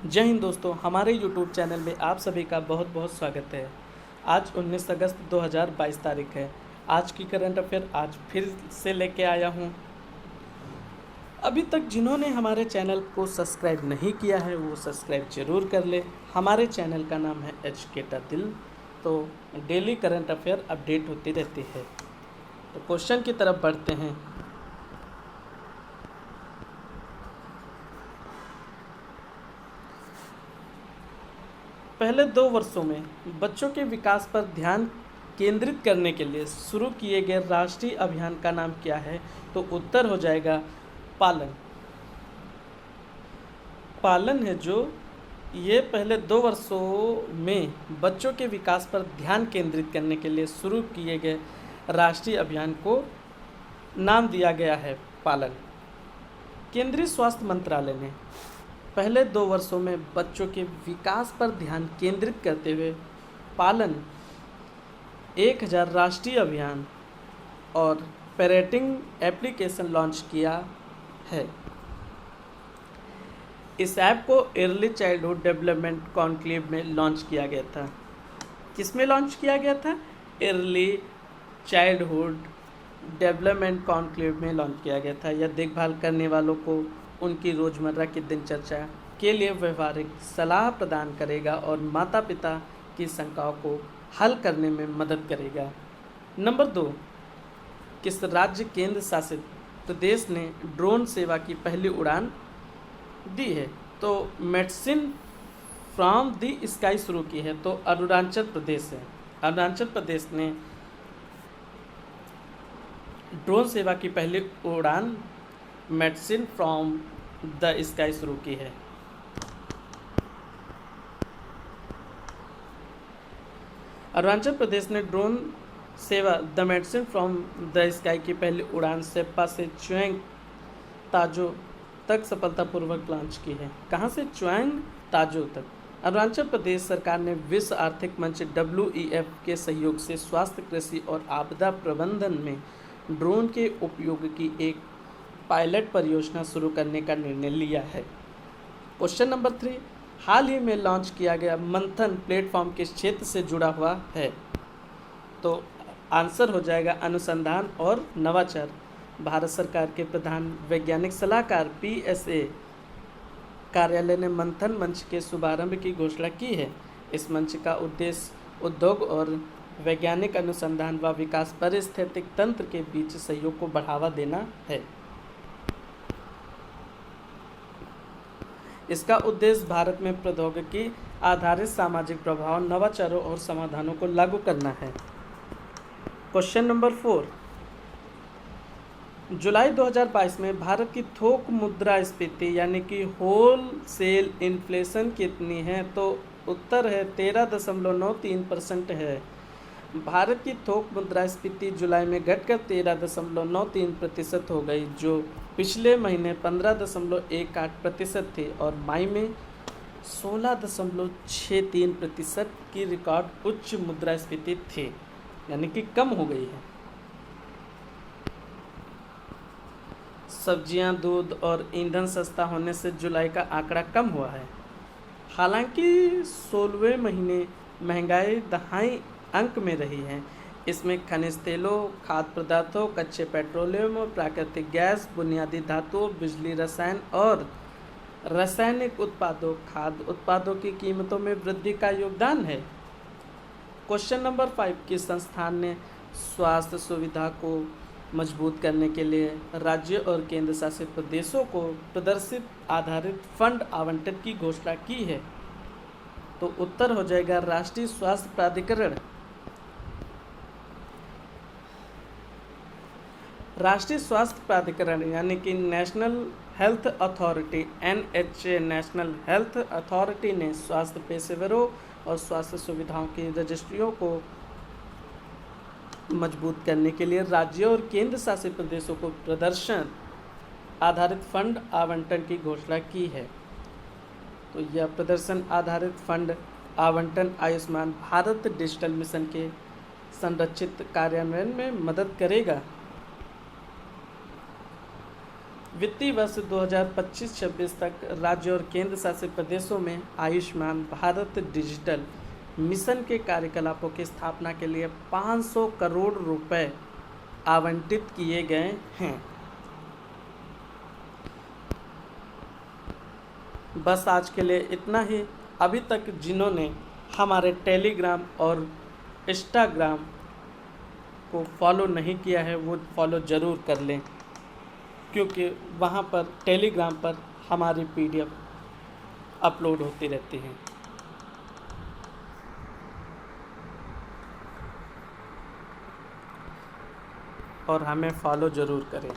जय हिंद दोस्तों, हमारे YouTube चैनल में आप सभी का बहुत बहुत स्वागत है। आज 19 अगस्त 2022 तारीख है। आज की करंट अफेयर आज फिर से लेके आया हूँ। अभी तक जिन्होंने हमारे चैनल को सब्सक्राइब नहीं किया है वो सब्सक्राइब जरूर कर ले। हमारे चैनल का नाम है एजुकेटर दिल। तो डेली करंट अफेयर अपडेट होती रहती है। तो क्वेश्चन की तरफ बढ़ते हैं। पहले 2 वर्षों में बच्चों के विकास पर ध्यान केंद्रित करने के लिए शुरू किए गए राष्ट्रीय अभियान का नाम क्या है? तो उत्तर हो जाएगा पालन। पालन है जो ये पहले 2 वर्षों में बच्चों के विकास पर ध्यान केंद्रित करने के लिए शुरू किए गए राष्ट्रीय अभियान को नाम दिया गया है पालन। केंद्रीय स्वास्थ्य मंत्रालय ने पहले 2 वर्षों में बच्चों के विकास पर ध्यान केंद्रित करते हुए पालन 1000 राष्ट्रीय अभियान और पेरेंटिंग एप्लीकेशन लॉन्च किया है। इस ऐप को अर्ली चाइल्डहुड डेवलपमेंट कॉन्क्लेव में लॉन्च किया गया था। किस में लॉन्च किया गया था? अर्ली चाइल्डहुड डेवलपमेंट कॉन्क्लेव में लॉन्च किया गया था। यह देखभाल करने वालों को उनकी रोज़मर्रा की दिनचर्या के लिए व्यवहारिक सलाह प्रदान करेगा और माता पिता की शंकाओं को हल करने में मदद करेगा। नंबर 2, किस राज्य केंद्र शासित प्रदेश ने ड्रोन सेवा की पहली उड़ान दी है? तो मेडिसिन फ्रॉम द स्काई शुरू की है, तो अरुणाचल प्रदेश है। अरुणाचल प्रदेश ने ड्रोन सेवा की पहली उड़ान मेडिसिन फ्रॉम द स्काई शुरू की है। अरुणाचल प्रदेश ने ड्रोन सेवा the medicine from the sky की पहली उड़ान सेप्पा से चुएंग ताजो तक सफलतापूर्वक लॉन्च की है। कहाँ से? चुएंग ताजो तक। अरुणाचल प्रदेश सरकार ने विश्व आर्थिक मंच WEF के सहयोग से स्वास्थ्य, कृषि और आपदा प्रबंधन में ड्रोन के उपयोग की एक पायलट परियोजना शुरू करने का निर्णय लिया है। क्वेश्चन नंबर 3, हाल ही में लॉन्च किया गया मंथन प्लेटफॉर्म किस क्षेत्र से जुड़ा हुआ है? तो आंसर हो जाएगा अनुसंधान और नवाचार। भारत सरकार के प्रधान वैज्ञानिक सलाहकार PSA कार्यालय ने मंथन मंच के शुभारंभ की घोषणा की है। इस मंच का उद्देश्य उद्योग और वैज्ञानिक अनुसंधान व विकास पारिस्थितिक तंत्र के बीच सहयोग को बढ़ावा देना है। इसका उद्देश्य भारत में प्रौद्योगिकी आधारित सामाजिक प्रभाव, नवाचारों और समाधानों को लागू करना है। क्वेश्चन नंबर 4, जुलाई 2022 में भारत की थोक मुद्रास्फीति यानी कि होल सेल इन्फ्लेशन कितनी है? तो उत्तर है 13.93% है। भारत की थोक मुद्रास्फीति जुलाई में घटकर 13.93% हो गई, जो पिछले महीने 15.18% थी और मई में 16.63% की रिकॉर्ड उच्च मुद्रास्फीति थी, यानी कि कम हो गई है। सब्जियां, दूध और ईंधन सस्ता होने से जुलाई का आंकड़ा कम हुआ है। हालांकि 16वें महीने महंगाई दहाई अंक में रही है। इसमें खनिज तेलों, खाद्य पदार्थों, कच्चे पेट्रोलियम, प्राकृतिक गैस, बुनियादी धातुओं, बिजली, रसायन और रासायनिक उत्पादों, खाद्य उत्पादों की कीमतों में वृद्धि का योगदान है। क्वेश्चन नंबर 5, किस संस्थान ने स्वास्थ्य सुविधा को मजबूत करने के लिए राज्य और केंद्र शासित प्रदेशों को प्रदर्शित आधारित फंड आवंटन की घोषणा की है? तो उत्तर हो जाएगा राष्ट्रीय स्वास्थ्य प्राधिकरण। राष्ट्रीय स्वास्थ्य प्राधिकरण यानी कि national health authority NHA national health authority ने स्वास्थ्य पेशेवरों और स्वास्थ्य सुविधाओं की रजिस्ट्रियों को मजबूत करने के लिए राज्यों और केंद्र शासित प्रदेशों को प्रदर्शन आधारित फंड आवंटन की घोषणा की है। तो यह प्रदर्शन आधारित फंड आवंटन आयुष्मान भारत डिजिटल मिशन के संरचित कार्यान्वयन में मदद करेगा। वित्तीय वर्ष 2025-26 तक राज्य और केंद्र शासित प्रदेशों में आयुष्मान भारत डिजिटल मिशन के कार्यकलापों की स्थापना के लिए 500 करोड़ रुपए आवंटित किए गए हैं। बस आज के लिए इतना ही। अभी तक जिन्होंने हमारे टेलीग्राम और इंस्टाग्राम को फॉलो नहीं किया है वो फॉलो ज़रूर कर लें, क्योंकि वहाँ पर टेलीग्राम पर हमारी PDF अपलोड होती रहती हैं। और हमें फॉलो ज़रूर करें।